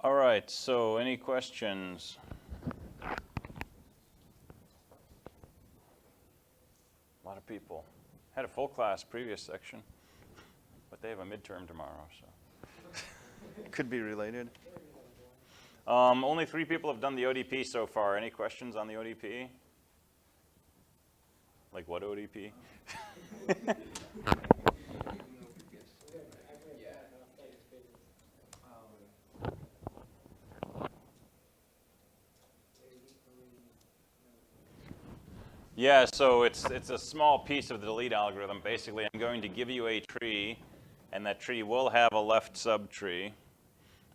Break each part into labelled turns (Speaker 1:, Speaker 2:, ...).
Speaker 1: All right, so any questions? A lot of people. Had a full class previous section, but they have a midterm tomorrow, so. Could be related. Only 3 people have done the ODP so far. Any questions on the ODP? Like what ODP? Yeah, so it's a small piece of the delete algorithm. Basically, I'm going to give you a tree, and that tree will have a left subtree,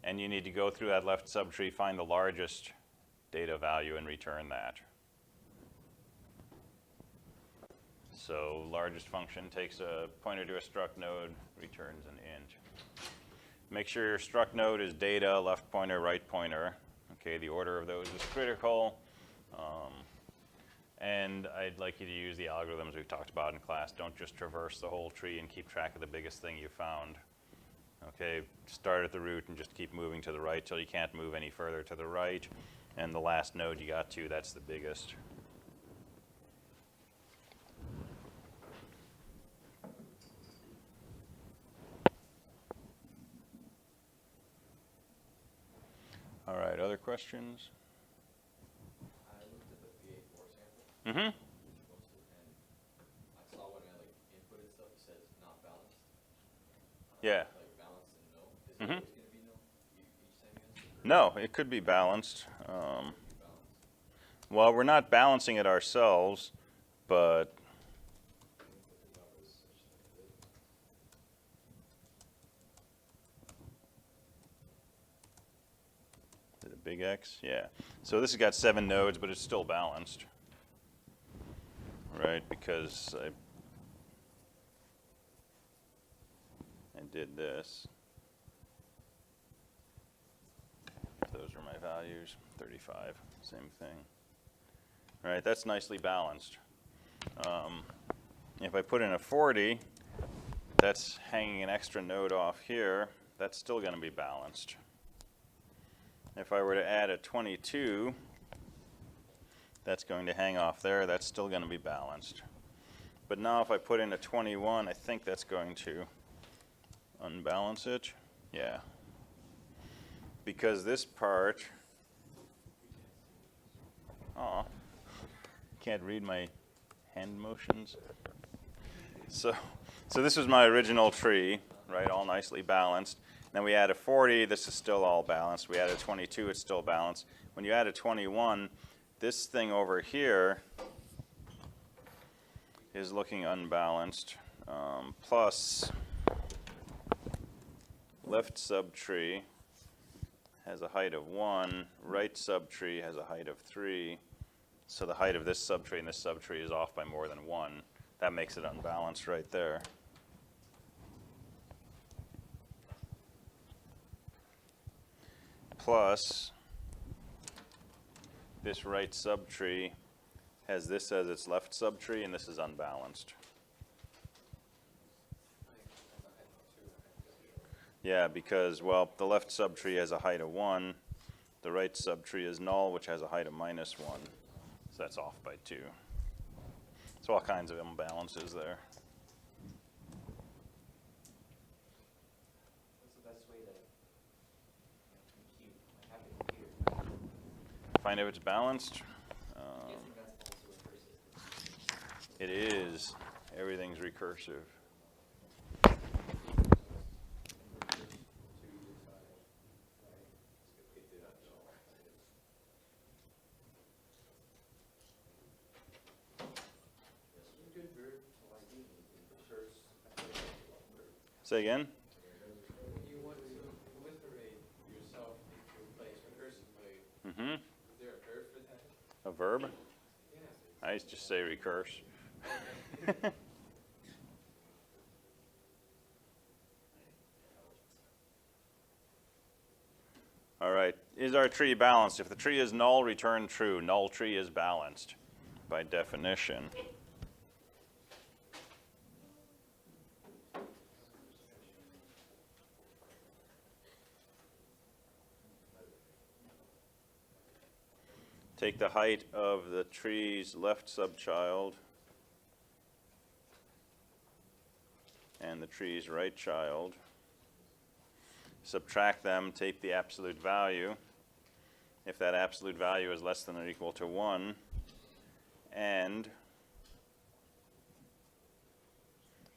Speaker 1: and you need to go through that left subtree, find the largest data value, and return that. So largest function takes a pointer to a struct node, returns an int. Make sure your struct node is data, left pointer, right pointer. Okay, the order of those is critical. And I'd like you to use the algorithms we've talked about in class. Don't just traverse the whole tree and keep track of the biggest thing you found. Okay, start at the root and just keep moving to the right till you can't move any further to the right. And the last node you got to, that's the biggest. All right, other questions?
Speaker 2: I looked at the PA4 sample.
Speaker 1: Mm-hmm.
Speaker 2: And I saw when I inputted stuff, it says not balanced.
Speaker 1: Yeah.
Speaker 2: Like balanced and no. Is it
Speaker 1: Mm-hmm.
Speaker 2: always going to be no each time you answer?
Speaker 1: No, it could be balanced. Well, we're not balancing it ourselves, but is it a big X? Yeah. So this has got 7 nodes, but it's still balanced, right? Because I did this. Those are my values, 35, same thing. All right, that's nicely balanced. If I put in a 40, that's hanging an extra node off here. That's still going to be balanced. If I were to add a 22, that's going to hang off there. That's still going to be balanced. But now if I put in a 21, I think that's going to unbalance it. Yeah. Because this part, can't read my hand motions. So this was my original tree, right, all nicely balanced. Then we add a 40, this is still all balanced. We add a 22, it's still balanced. When you add a 21, this thing over here is looking unbalanced. Plus, left subtree has a height of 1, right subtree has a height of 3. So the height of this subtree and this subtree is off by more than 1. That makes it unbalanced right there. Plus, this right subtree has this as its left subtree, and this is unbalanced. Yeah, because, well, the left subtree has a height of 1. The right subtree is null, which has a height of -1. So that's off by 2. So all kinds of imbalances there.
Speaker 2: What's the best way to compute?
Speaker 1: Find out if it's balanced.
Speaker 2: I'm guessing that's also recursive.
Speaker 1: It is. Everything's recursive. Say again?
Speaker 2: When you want to proliferate yourself into a place recursively,
Speaker 1: Mm-hmm.
Speaker 2: is there a verb for that?
Speaker 1: A verb?
Speaker 2: Yeah.
Speaker 1: I used to say recurse. All right. Is our tree balanced? If the tree is null, return true. Null tree is balanced by definition. take the height of the tree's left subchild and the tree's right child, subtract them, take the absolute value. If that absolute value is less than or equal to 1, and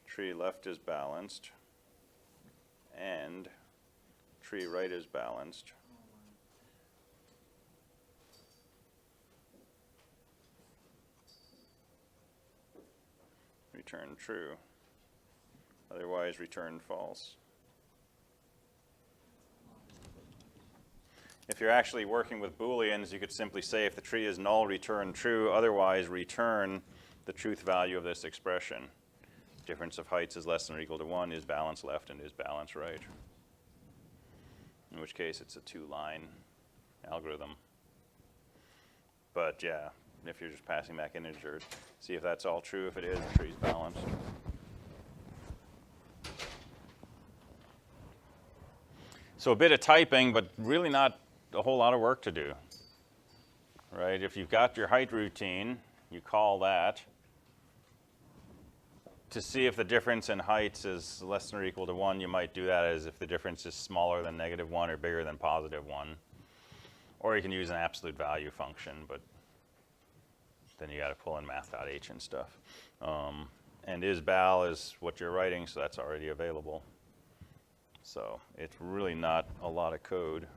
Speaker 1: tree left is balanced, and tree right is balanced, return true. Otherwise, return false. If you're actually working with Booleans, you could simply say if the tree is null, return true. Otherwise, return the truth value of this expression. Difference of heights is less than or equal to 1, is balance left and is balance right. In which case, it's a 2-line algorithm. But yeah, if you're just passing back integers, see if that's all true. If it is, the tree's balanced. So a bit of typing, but really not a whole lot of work to do, right? If you've got your height routine, you call that. To see if the difference in heights is less than or equal to 1, you might do that as if the difference is smaller than -1 or bigger than +1. Or you can use an absolute value function, but then you got to pull in math.h and stuff. And isBal is what you're writing, so that's already available. So it's really not a lot of code.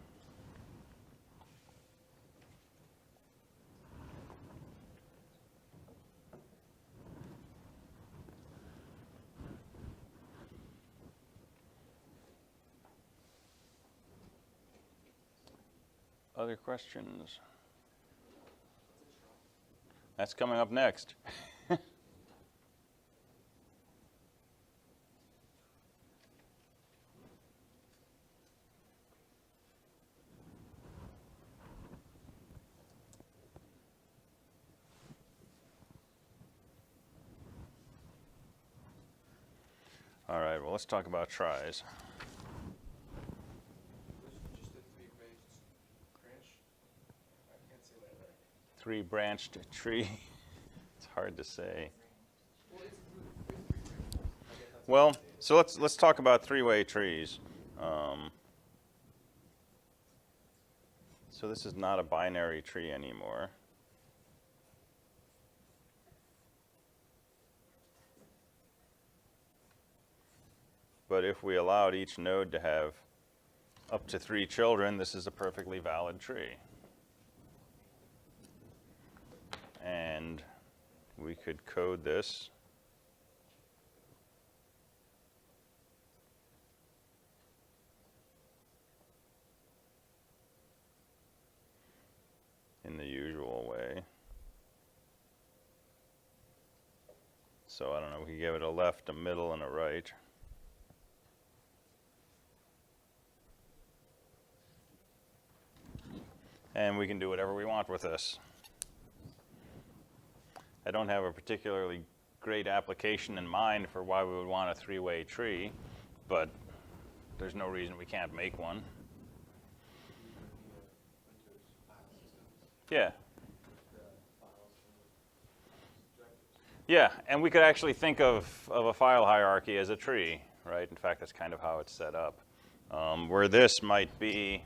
Speaker 1: Other questions? That's coming up next. All right, well, let's talk about tries.
Speaker 3: Just a three-branched branch? I can't say that right.
Speaker 1: Three-branched tree. It's hard to say.
Speaker 3: Well, it's three branches. I guess that's
Speaker 1: Well,
Speaker 3: what it is.
Speaker 1: so let's talk about three-way trees. So this is not a binary tree anymore. But if we allowed each node to have up to 3 children, this is a perfectly valid tree. And we could code this. In the usual way. So I don't know, we could give it a left, a middle, and a right. And we can do whatever we want with this. I don't have a particularly great application in mind for why we would want a three-way tree, but there's no reason we can't make one. Yeah. Yeah, and we could actually think of a file hierarchy as a tree, right? In fact, that's kind of how it's set up. Where this might be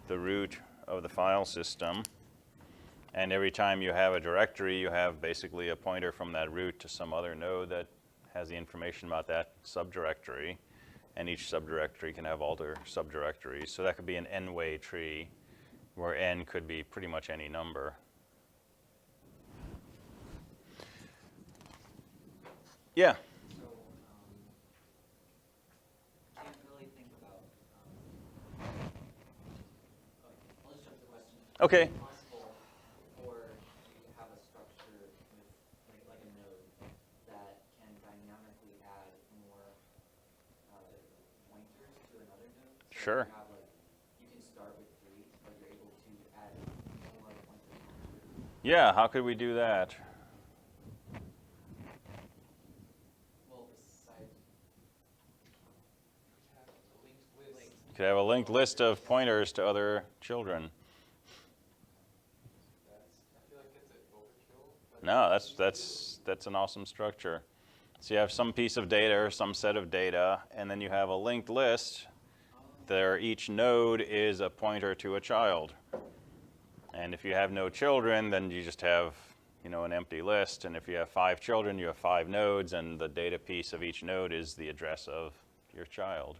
Speaker 1: the root of the file system, and every time you have a directory, you have basically a pointer from that root to some other node that has the information about that subdirectory, and each subdirectory can have other subdirectories. So that could be an n-way tree, where n could be pretty much any number. Yeah?
Speaker 4: So, can't really think about, I'll just jump to the question.
Speaker 1: Okay.
Speaker 4: Is it possible for you to have a structure with, like a node that can dynamically add more pointers to another node? So
Speaker 1: Sure.
Speaker 4: You have, like, you can start with 3, but you're able to add more pointers.
Speaker 1: Yeah, how could we do that?
Speaker 4: Well, besides
Speaker 3: Have a linked list.
Speaker 1: You could have a linked list of pointers to other children.
Speaker 3: That's
Speaker 1: No, that's an awesome structure. So you have some piece of data or some set of data, and then you have a linked list. There, each node is a pointer to a child. And if you have no children, then you just have, you know, an empty list. And if you have 5 children, you have 5 nodes, and the data piece of each node is the address of your child.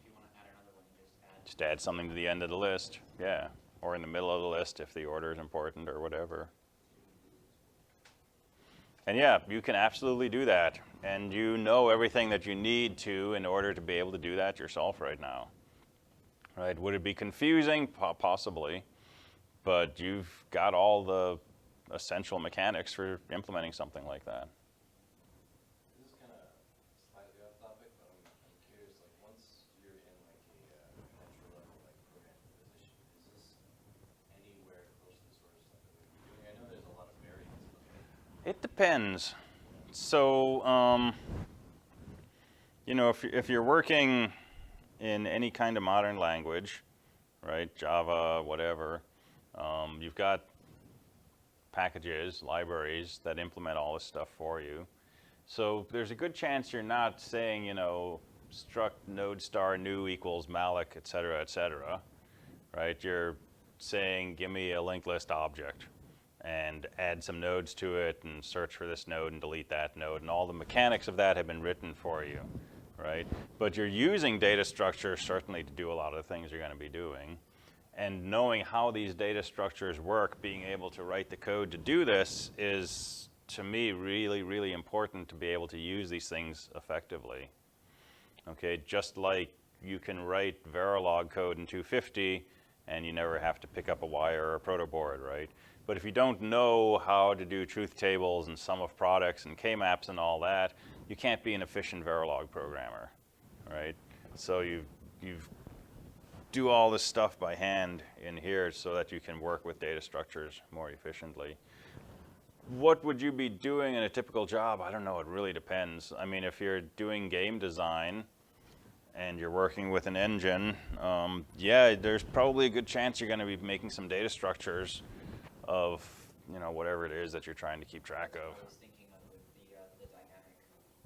Speaker 4: If you want to add another one,
Speaker 1: Just add something to the end of the list, yeah. Or in the middle of the list if the order is important or whatever. And yeah, you can absolutely do that. And you know everything that you need to in order to be able to do that yourself right now. Right? Would it be confusing? Possibly. But you've got all the essential mechanics for implementing something like that.
Speaker 3: This is kind of slightly off topic, but I'm curious, like, once you're in, like, a entry level, like, programming position, is this anywhere close to the sort of stuff that we'd be doing? I know there's a lot of variance, but
Speaker 1: It depends. So, you know, if you're working in any kind of modern language, right, Java, whatever, you've got packages, libraries that implement all this stuff for you. So there's a good chance you're not saying, you know, struct node star new equals malloc, et cetera, right? You're saying, give me a linked list object and add some nodes to it and search for this node and delete that node. And all the mechanics of that have been written for you, right? But you're using data structures certainly to do a lot of the things you're going to be doing. And knowing how these data structures work, being able to write the code to do this is, to me, really, really important to be able to use these things effectively. Okay, just like you can write Verilog code in 250 and you never have to pick up a wire or a protoboard, right? But if you don't know how to do truth tables and sum of products and K-maps and all that, you can't be an efficient Verilog programmer, right? So you do all this stuff by hand in here so that you can work with data structures more efficiently. What would you be doing in a typical job? I don't know, it really depends. I mean, if you're doing game design and you're working with an engine, yeah, there's probably a good chance you're going to be making some data structures of, you know, whatever it is that you're trying to keep track of.
Speaker 4: I was thinking of the dynamic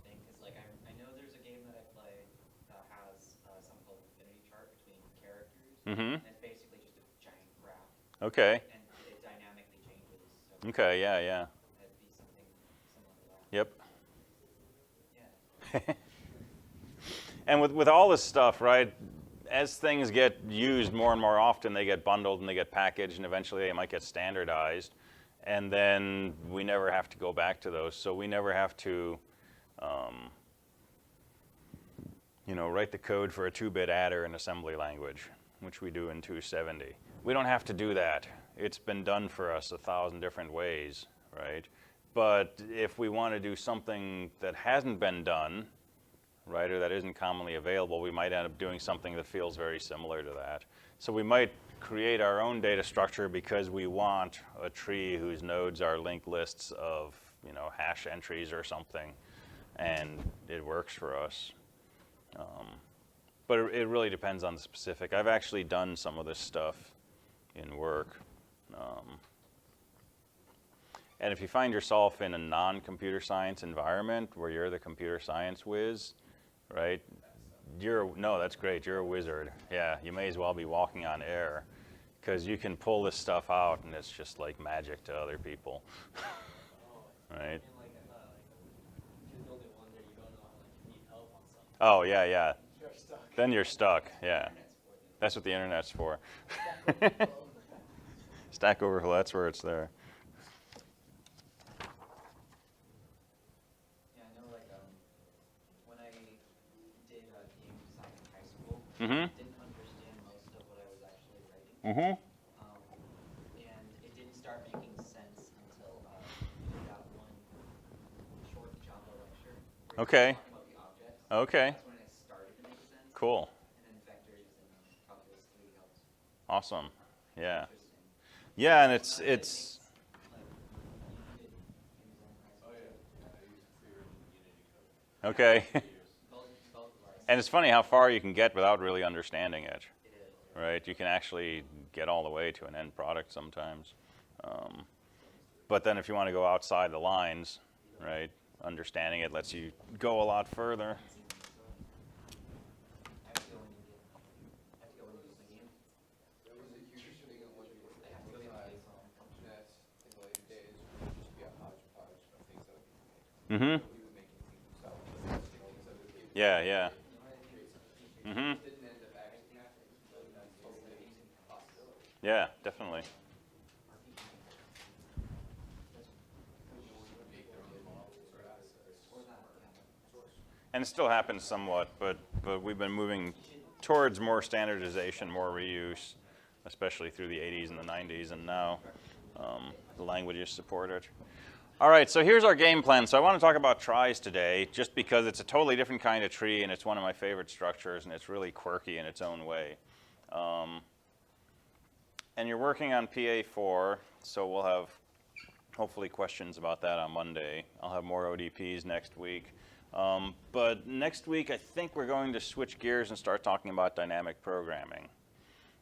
Speaker 4: thing, because like I know there's a game that I play that has something called infinity chart between characters,
Speaker 1: Mm-hmm.
Speaker 4: and it's basically just a giant graph,
Speaker 1: Okay.
Speaker 4: and it dynamically changes. So
Speaker 1: Okay, yeah.
Speaker 4: that'd be something similar to that.
Speaker 1: Yep.
Speaker 4: Yeah.
Speaker 1: And with all this stuff, right, as things get used more and more often, they get bundled and they get packaged, and eventually they might get standardized. And then we never have to go back to those. So we never have to, you know, write the code for a 2-bit adder in assembly language, which we do in 270. We don't have to do that. It's been done for us 1,000 different ways, right? But if we want to do something that hasn't been done, right, or that isn't commonly available, we might end up doing something that feels very similar to that. So we might create our own data structure because we want a tree whose nodes are linked lists of, you know, hash entries or something, and it works for us. But it really depends on the specific. I've actually done some of this stuff in work. And if you find yourself in a non-computer science environment where you're the computer science whiz, right? No, that's great. You're a wizard. Yeah, you may as well be walking on air because you can pull this stuff out and it's just like magic to other people, right? Oh, yeah. Then you're stuck, yeah. That's what the internet's for. Stack Overflow, that's where it's there.
Speaker 4: Yeah, I know, like, when I did game design in high school,
Speaker 1: Mm-hmm.
Speaker 4: I didn't understand most of what I was actually writing.
Speaker 1: Mm-hmm.
Speaker 4: And it didn't start making sense until we did that one short Java lecture. where
Speaker 1: Okay.
Speaker 4: we were talking about the objects.
Speaker 1: Okay.
Speaker 4: That's when it started to make sense.
Speaker 1: Cool.
Speaker 4: And then vectors and calculus 3 helped.
Speaker 1: Awesome. Yeah.
Speaker 4: Interesting.
Speaker 1: Yeah, and it's
Speaker 4: Like, you did game design in high
Speaker 3: Oh,
Speaker 4: school.
Speaker 3: yeah. I used Threeway and Unity code.
Speaker 1: okay.
Speaker 4: Both of ours.
Speaker 1: And it's funny how far you can get without really understanding it,
Speaker 4: It is.
Speaker 1: right? You can actually get all the way to an end product sometimes. But then if you want to go outside the lines, right, understanding it lets you go a lot further.
Speaker 4: I have to go in and get, I have to go in and get my game.
Speaker 2: There was a huge thing on what you were
Speaker 4: I have to go get my game phone.
Speaker 2: that in the later days would just be a hodgepodge of things that would be made.
Speaker 1: Mm-hmm.
Speaker 2: He was making things himself, testing things other people.
Speaker 1: Yeah, yeah. Mm-hmm.
Speaker 2: Didn't end up actually happening, but that's totally a possibility.
Speaker 1: Yeah, definitely.
Speaker 2: Make their own models or assets.
Speaker 1: And it still happens somewhat, but we've been moving towards more standardization, more reuse, especially through the 80s and the 90s, and now the languages support it. All right, so here's our game plan. So I want to talk about tries today, just because it's a totally different kind of tree, and it's one of my favorite structures, and it's really quirky in its own way. And you're working on PA4, so we'll have hopefully questions about that on Monday. I'll have more ODPs next week. But next week, I think we're going to switch gears and start talking about dynamic programming.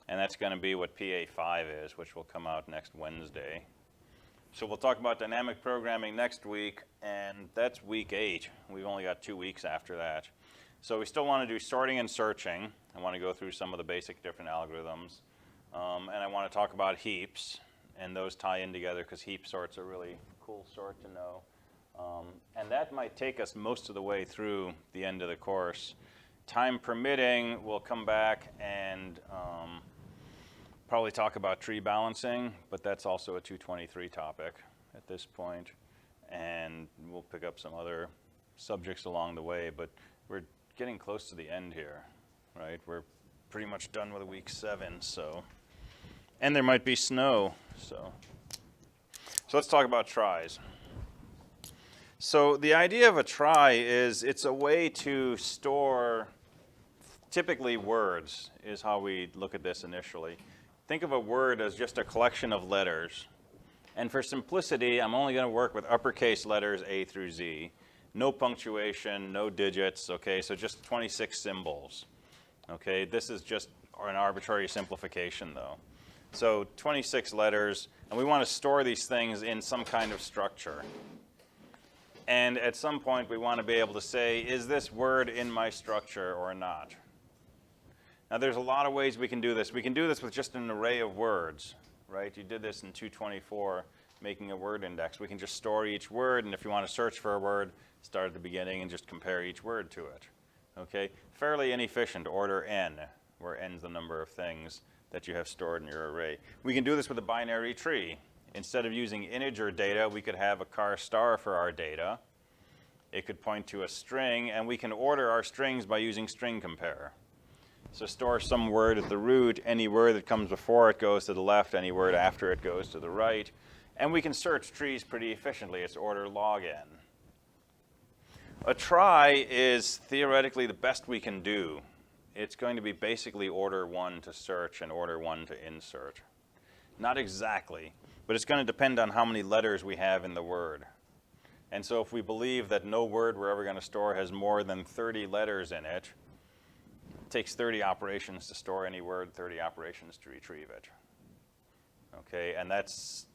Speaker 1: And that's going to be what PA5 is, which will come out next Wednesday. So we'll talk about dynamic programming next week, and that's week 8. We've only got 2 weeks after that. So we still want to do sorting and searching. I want to go through some of the basic different algorithms. And I want to talk about heaps, and those tie in together because heap sort's a really cool sort to know. And that might take us most of the way through the end of the course. Time permitting, we'll come back and probably talk about tree balancing, but that's also a 223 topic at this point. And we'll pick up some other subjects along the way, but we're getting close to the end here, right? We're pretty much done with week 7, so. And there might be snow, so. So let's talk about tries. So the idea of a try is it's a way to store, typically words is how we look at this initially. Think of a word as just a collection of letters. And for simplicity, I'm only going to work with uppercase letters A through Z. No punctuation, no digits, okay? So just 26 symbols, okay? This is just an arbitrary simplification, though. So 26 letters, and we want to store these things in some kind of structure. And at some point, we want to be able to say, is this word in my structure or not? Now, there's a lot of ways we can do this. We can do this with just an array of words, right? You did this in 224, making a word index. We can just store each word, and if you want to search for a word, start at the beginning and just compare each word to it, okay? Fairly inefficient, order n, where n is the number of things that you have stored in your array. We can do this with a binary tree. Instead of using integer data, we could have a char star for our data. It could point to a string, and we can order our strings by using string compare. So store some word at the root. Any word that comes before it goes to the left. Any word after it goes to the right. And we can search trees pretty efficiently. It's order log n. A try is theoretically the best we can do. It's going to be basically order 1 to search and order 1 to insert. Not exactly, but it's going to depend on how many letters we have in the word. And so if we believe that no word we're ever going to store has more than 30 letters in it, it takes 30 operations to store any word, 30 operations to retrieve it. Okay, and that's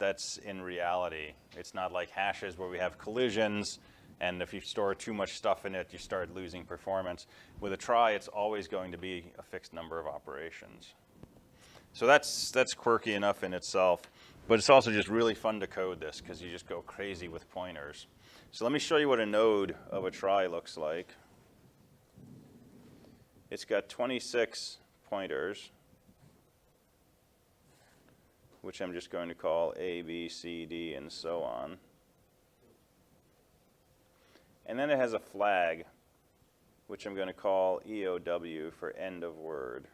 Speaker 1: in reality. It's not like hashes where we have collisions, and if you store too much stuff in it, you start losing performance. With a try, it's always going to be a fixed number of operations. So that's quirky enough in itself, but it's also just really fun to code this because you just go crazy with pointers. So let me show you what a node of a try looks like. It's got 26 pointers, which I'm just going to call A, B, C, D, and so on. And then it has a flag, which I'm going to call EOW for end of word.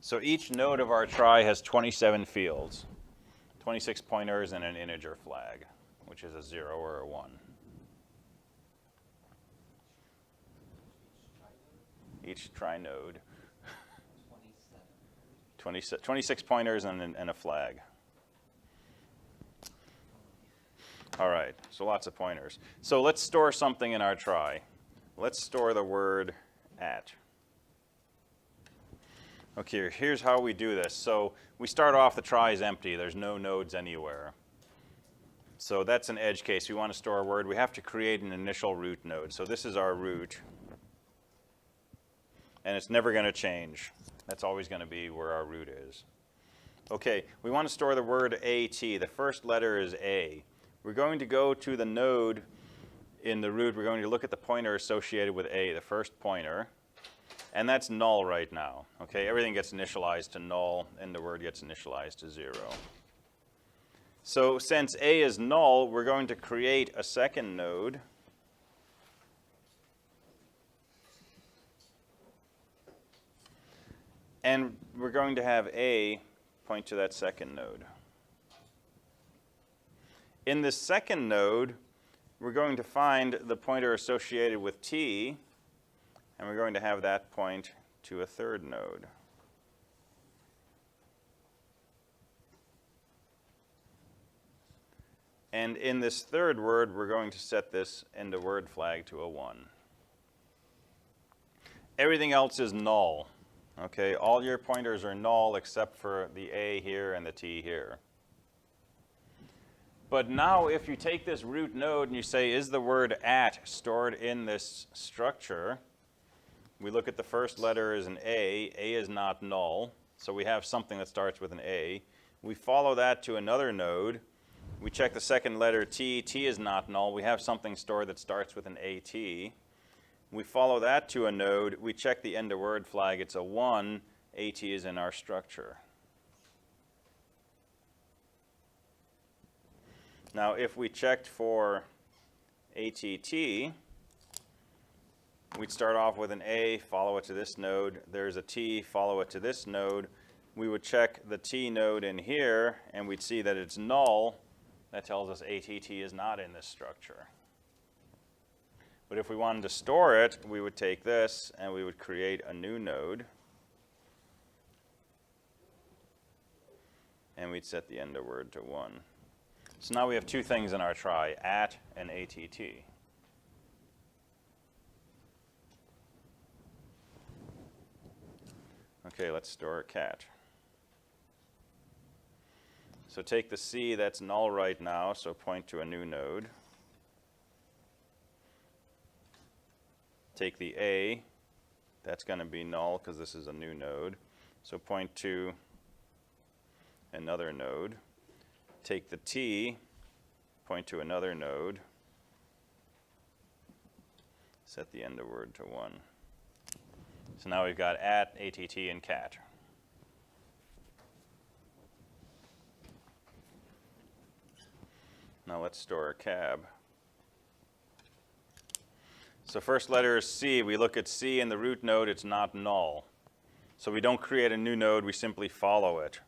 Speaker 1: So each node of our try has 27 fields, 26 pointers, and an integer flag, which is a 0 or a 1. Each try node. 26 pointers and a flag. All right, so lots of pointers. So let's store something in our try. Let's store the word at. Okay, here's how we do this. So we start off, the try is empty. There's no nodes anywhere. So that's an edge case. We want to store a word. We have to create an initial root node. So this is our root. And it's never going to change. That's always going to be where our root is. Okay, we want to store the word AT. The first letter is A. We're going to go to the node in the root. We're going to look at the pointer associated with A, the first pointer. And that's null right now. Okay, everything gets initialized to null, and the word gets initialized to 0. So since A is null, we're going to create a second node. And we're going to have A point to that second node. In this second node, we're going to find the pointer associated with T, and we're going to have that point to a third node. And in this third word, we're going to set this end of word flag to a 1. Everything else is null. Okay, all your pointers are null except for the A here and the T here. But now if you take this root node and you say, is the word at stored in this structure? We look at the first letter as an A. A is not null, so we have something that starts with an A. We follow that to another node. We check the second letter T. T is not null. We have something stored that starts with an AT. We follow that to a node. We check the end of word flag. It's a 1. AT is in our structure. Now, if we checked for ATT, we'd start off with an A, follow it to this node. There's a T, follow it to this node. We would check the T node in here, and we'd see that it's null. That tells us ATT is not in this structure. But if we wanted to store it, we would take this, and we would create a new node. And we'd set the end of word to 1. So now we have two things in our try, at and ATT. Okay, let's store a cat. So take the C, that's null right now, so point to a new node. Take the A, that's going to be null because this is a new node. So point to another node. Take the T, point to another node. Set the end of word to 1. So now we've got at, ATT, and cat. Now let's store a cab. So first letter is C. We look at C in the root node. It's not null. So we don't create a new node. We simply follow it.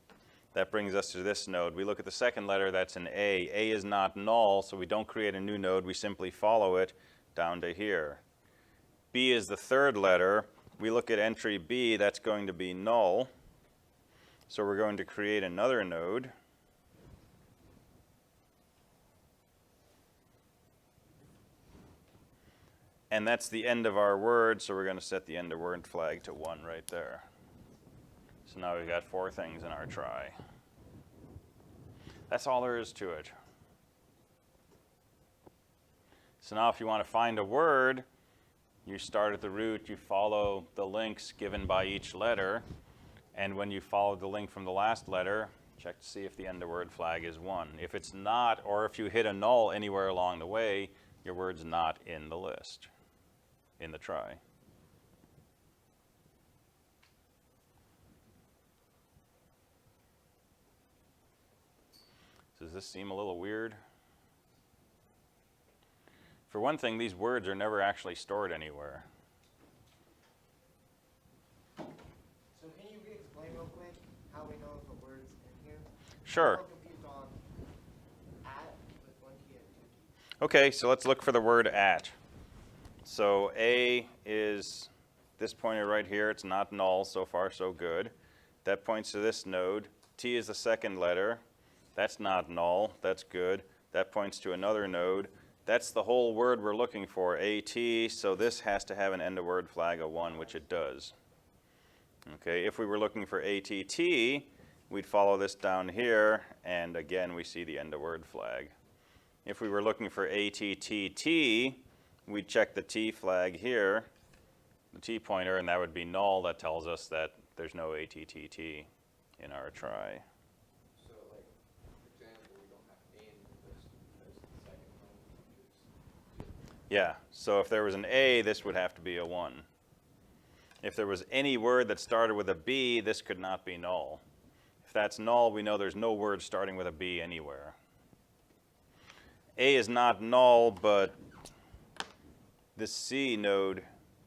Speaker 1: That brings us to this node. We look at the second letter. That's an A. A is not null, so we don't create a new node. We simply follow it down to here. B is the third letter. We look at entry B. That's going to be null. So we're going to create another node. And that's the end of our word, so we're going to set the end of word flag to 1 right there. So now we've got 4 things in our try. That's all there is to it. So now if you want to find a word, you start at the root, you follow the links given by each letter, and when you follow the link from the last letter, check to see if the end of word flag is 1. If it's not, or if you hit a null anywhere along the way, your word's not in the list, in the try. Does this seem a little weird? For one thing, these words are never actually stored anywhere.
Speaker 5: So can you re-explain real quick how we know if a word's in here?
Speaker 1: Sure.
Speaker 5: I'm confused on at with 1 T and 2 T.
Speaker 1: Okay, so let's look for the word at. So A is this pointer right here. It's not null. So far, so good. That points to this node. T is the second letter. That's not null. That's good. That points to another node. That's the whole word we're looking for, AT. So this has to have an end of word flag of 1, which it does. Okay, if we were looking for ATT, we'd follow this down here, and again, we see the end of word flag. If we were looking for ATTT, we'd check the T flag here, the T pointer, and that would be null. That tells us that there's no ATTT in our try.
Speaker 2: So like, for example, we don't have A in the list because the second one is
Speaker 1: Yeah, so if there was an A, this would have to be a 1. If there was any word that started with a B, this could not be null. If that's null, we know there's no word starting with a B anywhere. A is not null, but this C node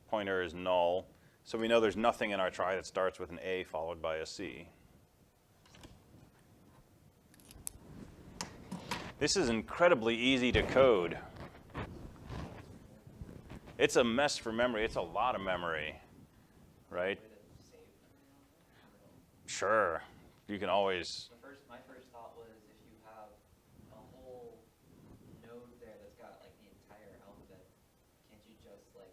Speaker 1: pointer is null, so we know there's nothing in our try that starts with an A followed by a C. This is incredibly easy to code. It's a mess for memory. It's a lot of memory, right? Sure. You can always.
Speaker 4: My first thought was if you have a whole node there that's got like the entire alphabet, can't you just like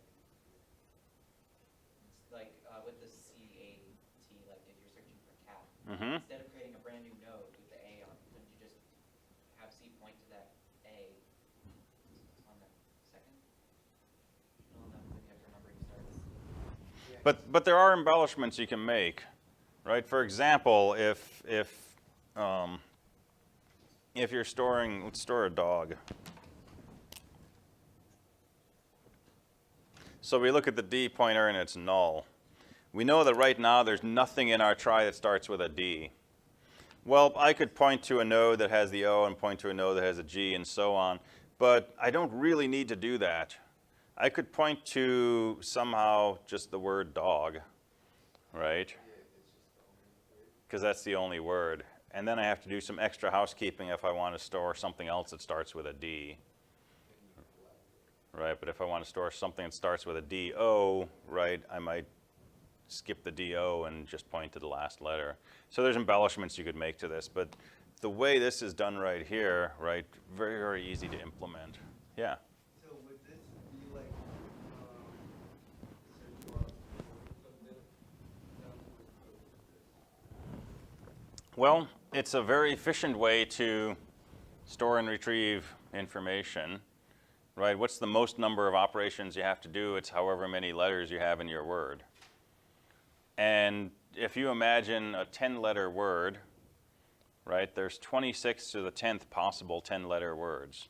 Speaker 4: with the CAT, like if you're searching for cat, instead of creating a brand new node with the A on it, couldn't you just have C point to that A on the second? On that, after numbering starts.
Speaker 1: But there are embellishments you can make, right? For example, if you're storing, let's store a dog. So we look at the D pointer and it's null. We know that right now there's nothing in our try that starts with a D. Well, I could point to a node that has the O and point to a node that has a G and so on, but I don't really need to do that. I could point to somehow just the word dog, right? Because that's the only word. And then I have to do some extra housekeeping if I want to store something else that starts with a D. Right, but if I want to store something that starts with a D-O, right, I might skip the D-O and just point to the last letter. So there's embellishments you could make to this, but the way this is done right here, right, very, very easy to implement. Yeah?
Speaker 5: So would this be like, search bar something down to
Speaker 1: Well, it's a very efficient way to store and retrieve information, right? What's the most number of operations you have to do? It's however many letters you have in your word. And if you imagine a 10-letter word, right, there's 26 to the 10th possible 10-letter words.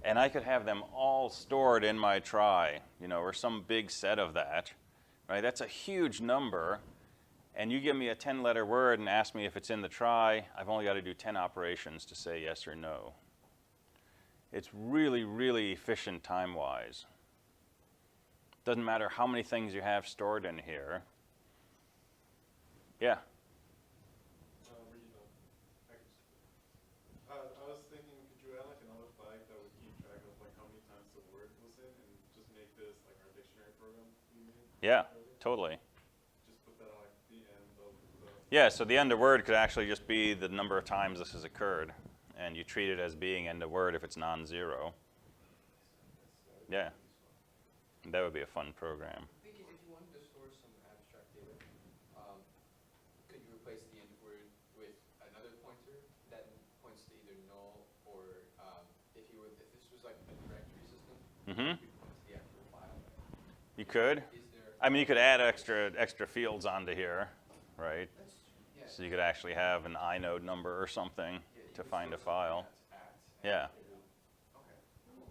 Speaker 1: And I could have them all stored in my try, you know, or some big set of that, right? That's a huge number. And you give me a 10-letter word and ask me if it's in the try, I've only got to do 10 operations to say yes or no. It's really, really efficient time-wise. Doesn't matter how many things you have stored in here. Yeah?
Speaker 6: I was thinking, could you add like another flag that would keep track of like how many times the word was in and just make this like our dictionary program we made?
Speaker 1: Yeah, totally.
Speaker 6: Just put that on like the end of the...
Speaker 1: Yeah, so the end of word could actually just be the number of times this has occurred. And you treat it as being end of word if it's non-zero. Yeah. That would be a fun program.
Speaker 2: Thinking if you wanted to store some abstract data, could you replace the end word with another pointer that points to either null or if this was like a directory system, you could point to the actual file.
Speaker 1: You could.
Speaker 2: Is there?
Speaker 1: I mean, you could add extra fields onto here, right?
Speaker 2: Yeah.
Speaker 1: So you could actually have an inode number or something to find a file. Yeah.
Speaker 2: Okay. Cool.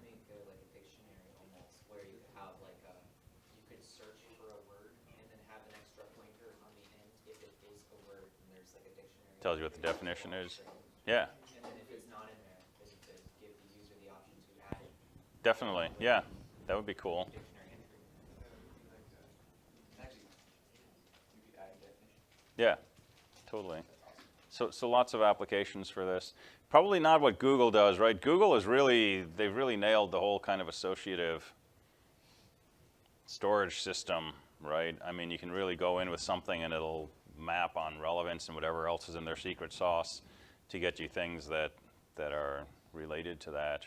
Speaker 4: Make like a dictionary almost, where you could have like you could search for a word and then have an extra pointer on the end if it is a word and there's like a dictionary.
Speaker 1: Tells you what the definition is. Yeah,
Speaker 4: And then if it's not in there, then you could give the user the option to add it.
Speaker 1: definitely. Yeah, that would be cool.
Speaker 4: Dictionary entry. Actually, you could add a definition.
Speaker 1: Yeah, totally. So lots of applications for this. Probably not what Google does, right? Google is they've really nailed the whole kind of associative storage system, right? I mean, you can really go in with something and it'll map on relevance and whatever else is in their secret sauce to get you things that are related to that.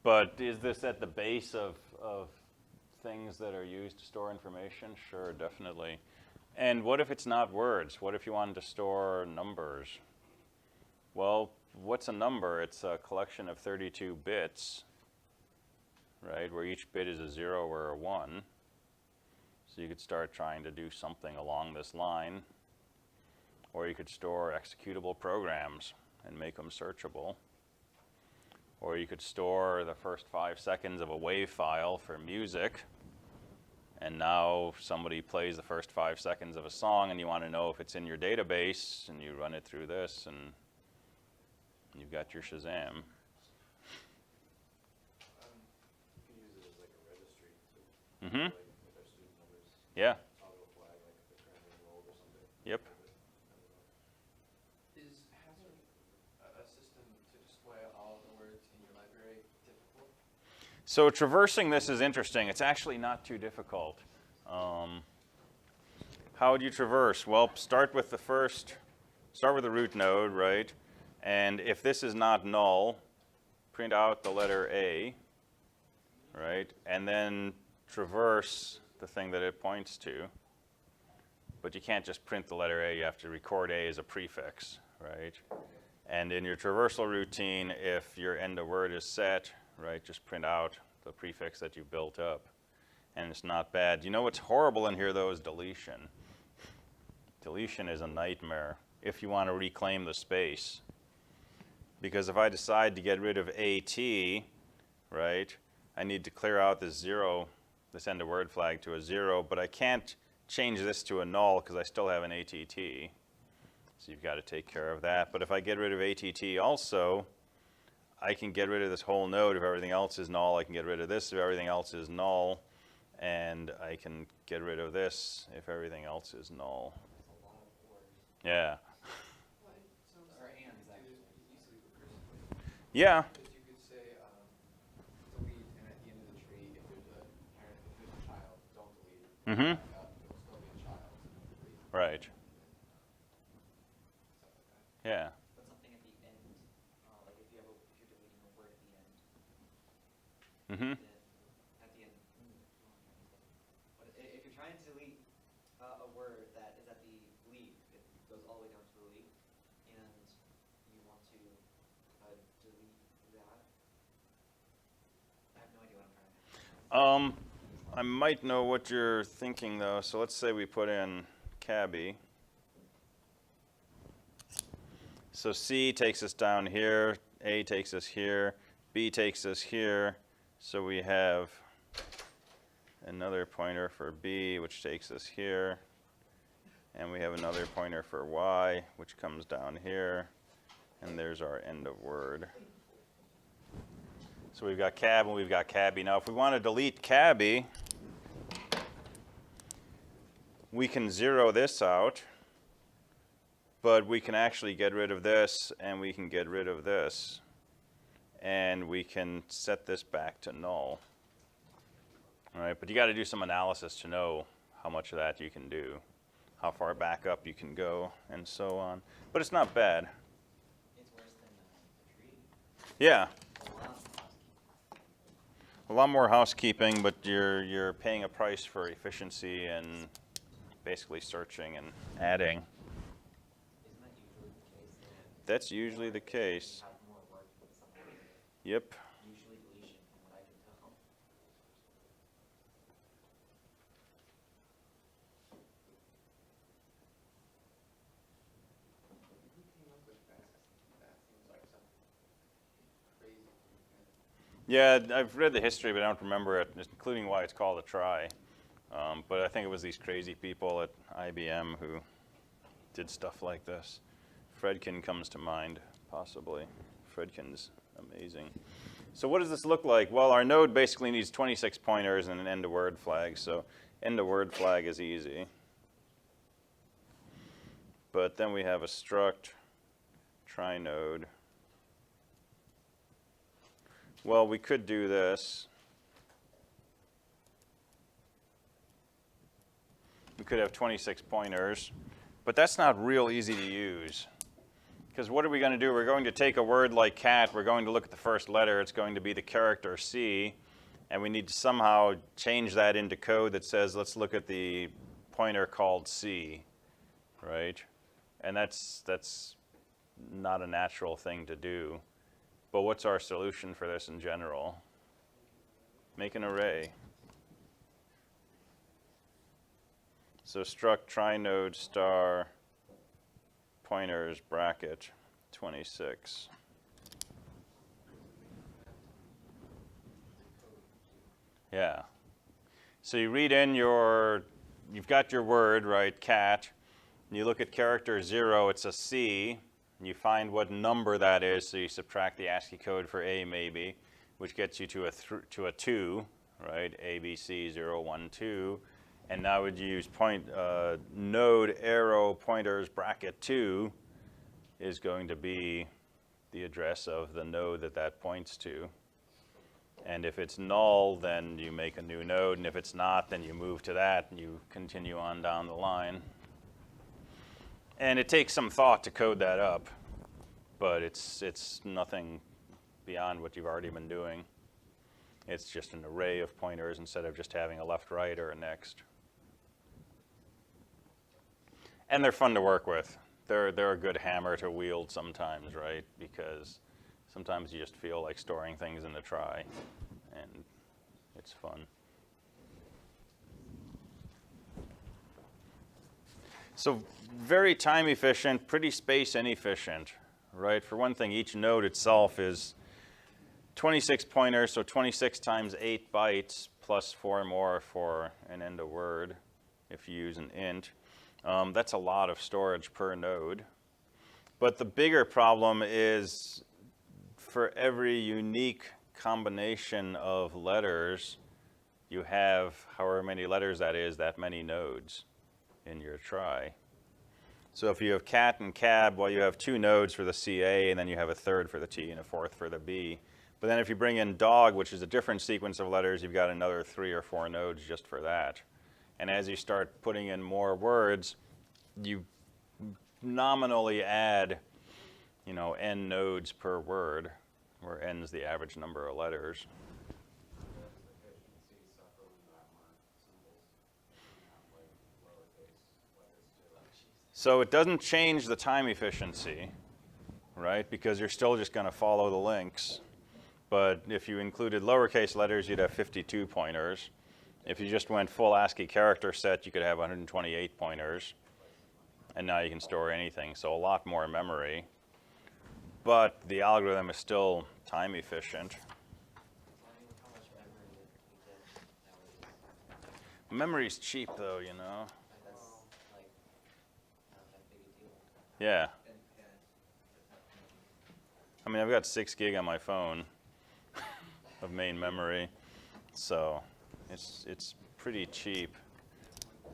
Speaker 1: But is this at the base of things that are used to store information? Sure, definitely. And what if it's not words? What if you wanted to store numbers? Well, what's a number? It's a collection of 32 bits, right, where each bit is a 0 or a 1. So you could start trying to do something along this line. Or you could store executable programs and make them searchable. Or you could store the first 5 seconds of a WAV file for music. And now somebody plays the first 5 seconds of a song and you want to know if it's in your database, and you run it through this and you've got your Shazam.
Speaker 3: You can use it as like a registry too.
Speaker 1: Mm-hmm.
Speaker 3: Like with our student numbers.
Speaker 1: Yeah.
Speaker 3: Toggle flag, like if they're currently enrolled or something.
Speaker 1: Yep.
Speaker 2: Is having a system to display all the words in your library difficult?
Speaker 1: So traversing this is interesting. It's actually not too difficult. How would you traverse? Well, start with the root node, right? And if this is not null, print out the letter A, right? And then traverse the thing that it points to. But you can't just print the letter A. You have to record A as a prefix, right? And in your traversal routine, if your end of word is set, right, just print out the prefix that you built up. And it's not bad. You know what's horrible in here, though, is deletion. Deletion is a nightmare if you want to reclaim the space. Because if I decide to get rid of AT, right, I need to clear out this 0, this end of word flag to a 0, but I can't change this to a null because I still have an ATT. So you've got to take care of that. But if I get rid of ATT also, I can get rid of this whole node if everything else is null. I can get rid of this if everything else is null. And I can get rid of this if everything else is null.
Speaker 4: There's a lot of words.
Speaker 1: Yeah.
Speaker 2: Well, it sounds
Speaker 4: Or
Speaker 2: like you
Speaker 4: ands,
Speaker 2: could do
Speaker 4: actually.
Speaker 2: it easily recursively.
Speaker 1: Yeah.
Speaker 2: Because you could say, delete, and at the end of the tree, if there's a parent, if there's a child, don't delete.
Speaker 1: Mm-hmm.
Speaker 2: Back up, there'll still be a child, so don't delete.
Speaker 1: Right.
Speaker 2: Stuff like that.
Speaker 1: Yeah.
Speaker 4: Put something at the end, like if you're deleting a word at the end,
Speaker 1: Mm-hmm.
Speaker 4: then at the end, if you're trying to delete a word that is at the leaf, it goes all the way down to the leaf, and you want to delete that. I have no idea what I'm trying to do.
Speaker 1: I might know what you're thinking, though. So let's say we put in cabby. So C takes us down here, A takes us here, B takes us here. So we have another pointer for B, which takes us here. And we have another pointer for Y, which comes down here. And there's our end of word. So we've got cab and we've got cabby. Now, if we want to delete cabby, we can 0 this out. But we can actually get rid of this, and we can get rid of this. And we can set this back to null. All right, but you got to do some analysis to know how much of that you can do, how far back up you can go, and so on. But it's not bad.
Speaker 4: It's worse than the tree.
Speaker 1: Yeah,
Speaker 4: A lot of housekeeping.
Speaker 1: a lot more housekeeping, but you're paying a price for efficiency and basically searching and adding.
Speaker 4: Isn't that usually the case?
Speaker 1: That's usually the case.
Speaker 4: Have more work with something.
Speaker 1: Yep.
Speaker 4: Usually deletion, from what I can tell.
Speaker 2: Who came up with that? That seems like some crazy thing.
Speaker 1: Yeah, I've read the history, but I don't remember it, including why it's called a try. But I think it was these crazy people at IBM who did stuff like this. Fredkin comes to mind, possibly. Fredkin's amazing. So what does this look like? Well, our node basically needs 26 pointers and an end of word flag. So end of word flag is easy. But then we have a struct try node. Well, we could do this. We could have 26 pointers, but that's not real easy to use. Because what are we going to do? We're going to take a word like cat, we're going to look at the first letter, it's going to be the character C, And we need to somehow change that into code that says, let's look at the pointer called C, right? And that's not a natural thing to do. But what's our solution for this in general? Make an array. So struct trinode star pointers bracket 26. Yeah. So you read in you've got your word, right, cat, and you look at character 0, it's a C, and you find what number that is, so you subtract the ASCII code for A maybe, which gets you to a 2, right, ABC 0, 1, 2, and now would use node arrow pointers bracket 2 is going to be the address of the node that points to. And if it's null, then you make a new node, and if it's not, then you move to that, and you continue on down the line. And it takes some thought to code that up, but it's nothing beyond what you've already been doing. It's just an array of pointers instead of just having a left, right, or a next. And they're fun to work with. They're a good hammer to wield sometimes, right? Because sometimes you just feel like storing things in the try, and it's fun. So very time efficient, pretty space inefficient, right? For one thing, each node itself is 26 pointers, so 26 times 8 bytes, plus 4 more for an end of word, if you use an int. That's a lot of storage per node. But the bigger problem is for every unique combination of letters, you have however many letters that is, that many nodes in your try. So if you have cat and cab, well, you have 2 nodes for the CA, and then you have a third for the T and a fourth for the B. But then if you bring in dog, which is a different sequence of letters, you've got another 3 or 4 nodes just for that. And as you start putting in more words, you nominally add, n nodes per word, where n is the average number of letters. So it doesn't change the time efficiency, right? Because you're still just going to follow the links. But if you included lowercase letters, you'd have 52 pointers. If you just went full ASCII character set, you could have 128 pointers. And now you can store anything, so a lot more memory. But the algorithm is still time efficient. Memory's cheap, though, Yeah. I mean, I've got 6 gig on my phone of main memory, so it's pretty cheap.
Speaker 5: I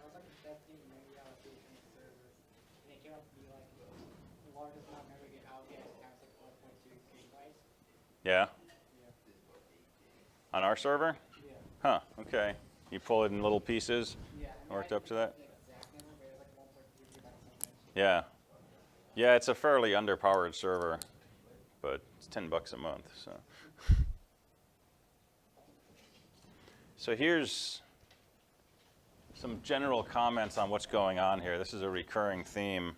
Speaker 5: was like testing memory allocation of servers, and it came up to be like the largest amount of memory we can allocate is like 1.2 gigabytes.
Speaker 1: Yeah?
Speaker 5: Yeah.
Speaker 1: On our server?
Speaker 5: Yeah.
Speaker 1: Huh, okay. You pull it in little pieces?
Speaker 5: Yeah.
Speaker 1: Worked up to that?
Speaker 5: The exact number, but it was like 1.3 gigabytes something.
Speaker 1: Yeah. Yeah, it's a fairly underpowered server, but it's $10 a month, so. So here's some general comments on what's going on here. This is a recurring theme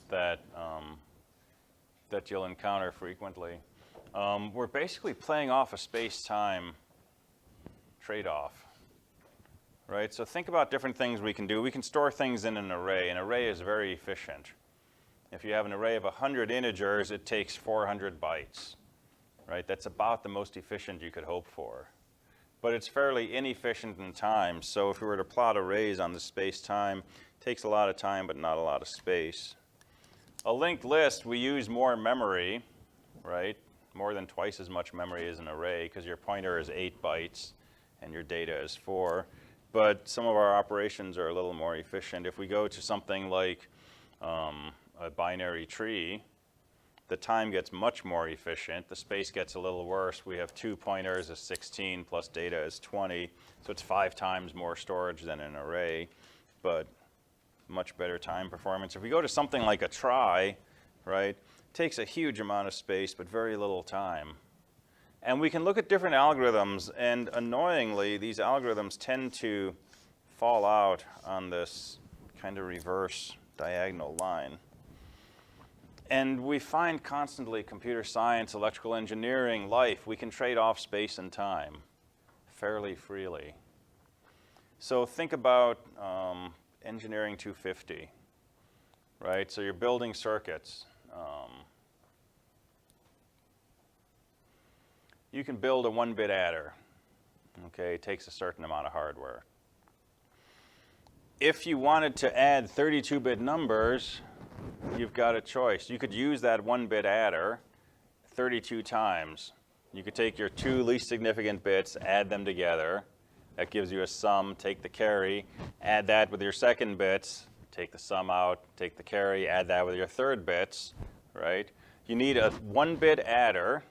Speaker 1: that you'll encounter frequently. We're basically playing off a space-time trade-off, right? So think about different things we can do. We can store things in an array. An array is very efficient. If you have an array of 100 integers, it takes 400 bytes, right? That's about the most efficient you could hope for. But it's fairly inefficient in time. So if we were to plot arrays on the space-time, it takes a lot of time but not a lot of space. A linked list, we use more memory, right? More than twice as much memory as an array because your pointer is 8 bytes and your data is 4. But some of our operations are a little more efficient. If we go to something like a binary tree, the time gets much more efficient. The space gets a little worse. We have 2 pointers is 16 plus data is 20. So it's 5 times more storage than an array, but much better time performance. If we go to something like a try, right, it takes a huge amount of space but very little time. And we can look at different algorithms, and annoyingly, these algorithms tend to fall out on this kind of reverse diagonal line. And we find constantly computer science, electrical engineering, life, we can trade off space and time fairly freely. So think about engineering 250, right? So you're building circuits. You can build a 1-bit adder. Okay, it takes a certain amount of hardware. If you wanted to add 32-bit numbers, you've got a choice. You could use that 1-bit adder 32 times. You could take your 2 least significant bits, add them together. That gives you a sum, take the carry, add that with your second bits, take the sum out, take the carry, add that with your third bits, right? You need a 1-bit adder,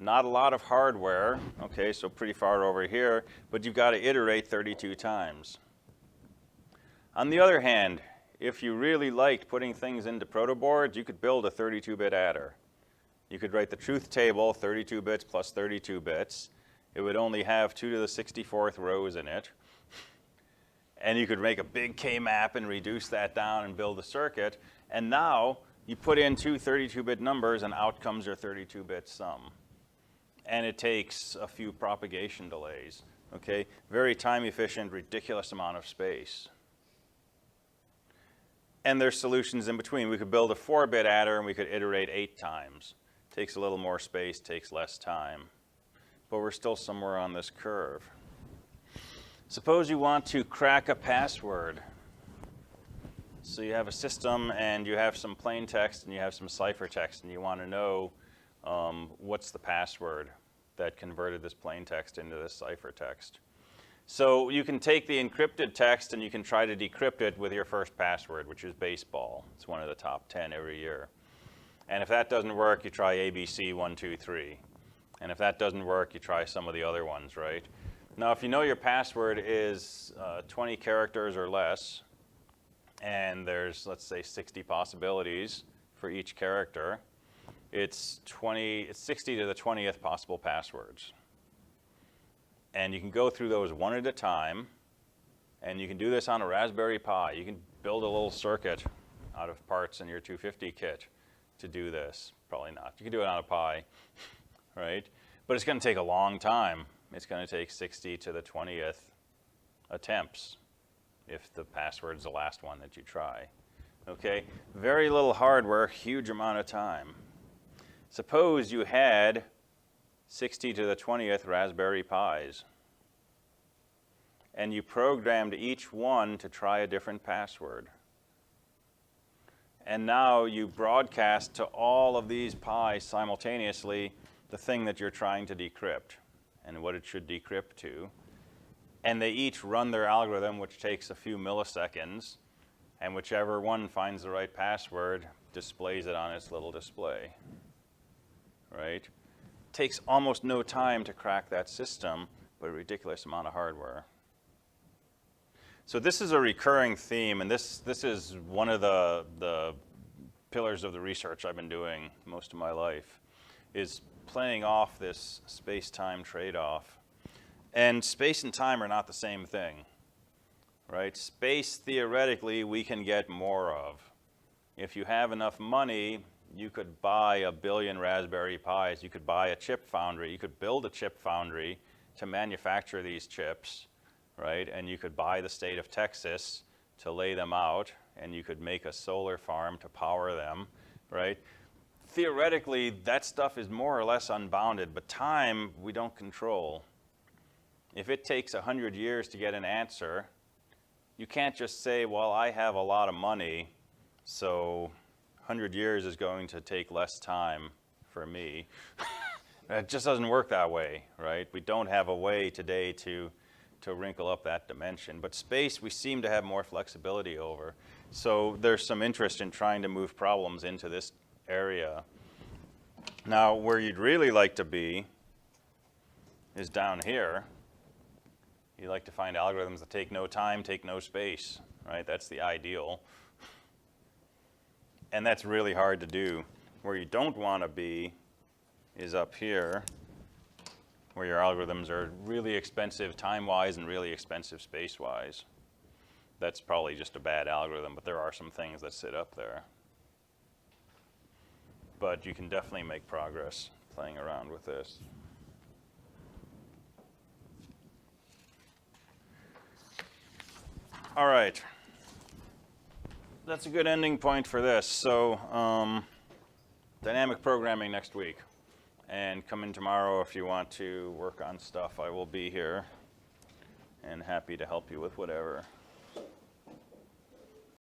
Speaker 1: not a lot of hardware, okay, so pretty far over here, but you've got to iterate 32 times. On the other hand, if you really liked putting things into protoboards, you could build a 32-bit adder. You could write the truth table, 32 bits plus 32 bits. It would only have 2 to the 64th rows in it. And you could make a big K-map and reduce that down and build a circuit. And now you put in 2 32-bit numbers and out comes your 32-bit sum. And it takes a few propagation delays. Okay? Very time efficient, ridiculous amount of space. And there's solutions in between. We could build a 4-bit adder and we could iterate 8 times. Takes a little more space, takes less time. But we're still somewhere on this curve. Suppose you want to crack a password. So you have a system and you have some plain text and you have some ciphertext and you want to know what's the password that converted this plain text into this ciphertext. So you can take the encrypted text and you can try to decrypt it with your first password, which is baseball. It's one of the top 10 every year. And if that doesn't work, you try ABC 1, 2, 3. And if that doesn't work, you try some of the other ones, right? Now, if you know your password is 20 characters or less, and there's, let's say, 60 possibilities for each character, it's 60 to the 20th possible passwords. And you can go through those one at a time, and you can do this on a Raspberry Pi. You can build a little circuit out of parts in your 250 kit to do this. Probably not. You can do it on a Pi, right? But it's going to take a long time. It's going to take 60 to the 20th attempts if the password's the last one that you try. Okay? Very little hardware, huge amount of time. Suppose you had 60 to the 20th Raspberry Pis, and you programmed each one to try a different password. And now you broadcast to all of these Pis simultaneously the thing that you're trying to decrypt and what it should decrypt to. And they each run their algorithm, which takes a few milliseconds, and whichever one finds the right password displays it on its little display, right? Takes almost no time to crack that system, but a ridiculous amount of hardware. So this is a recurring theme, and this is one of the pillars of the research I've been doing most of my life, is playing off this space-time trade-off. And space and time are not the same thing, right? Space, theoretically, we can get more of. If you have enough money, you could buy 1 billion Raspberry Pis. You could buy a chip foundry. You could build a chip foundry to manufacture these chips, right? And you could buy the state of Texas to lay them out, and you could make a solar farm to power them, right? Theoretically, that stuff is more or less unbounded, but time we don't control. If it takes 100 years to get an answer, you can't just say, well, I have a lot of money, so 100 years is going to take less time for me. It just doesn't work that way, right? We don't have a way today to wrinkle up that dimension. But space, we seem to have more flexibility over. So there's some interest in trying to move problems into this area. Now, where you'd really like to be is down here. You'd like to find algorithms that take no time, take no space, right? That's the ideal. And that's really hard to do. Where you don't want to be is up here. where your algorithms are really expensive time-wise and really expensive space-wise. That's probably just a bad algorithm, but there are some things that sit up there. But you can definitely make progress playing around with this. All right. That's a good ending point for this. So dynamic programming next week. And come in tomorrow if you want to work on stuff. I will be here and happy to help you with whatever.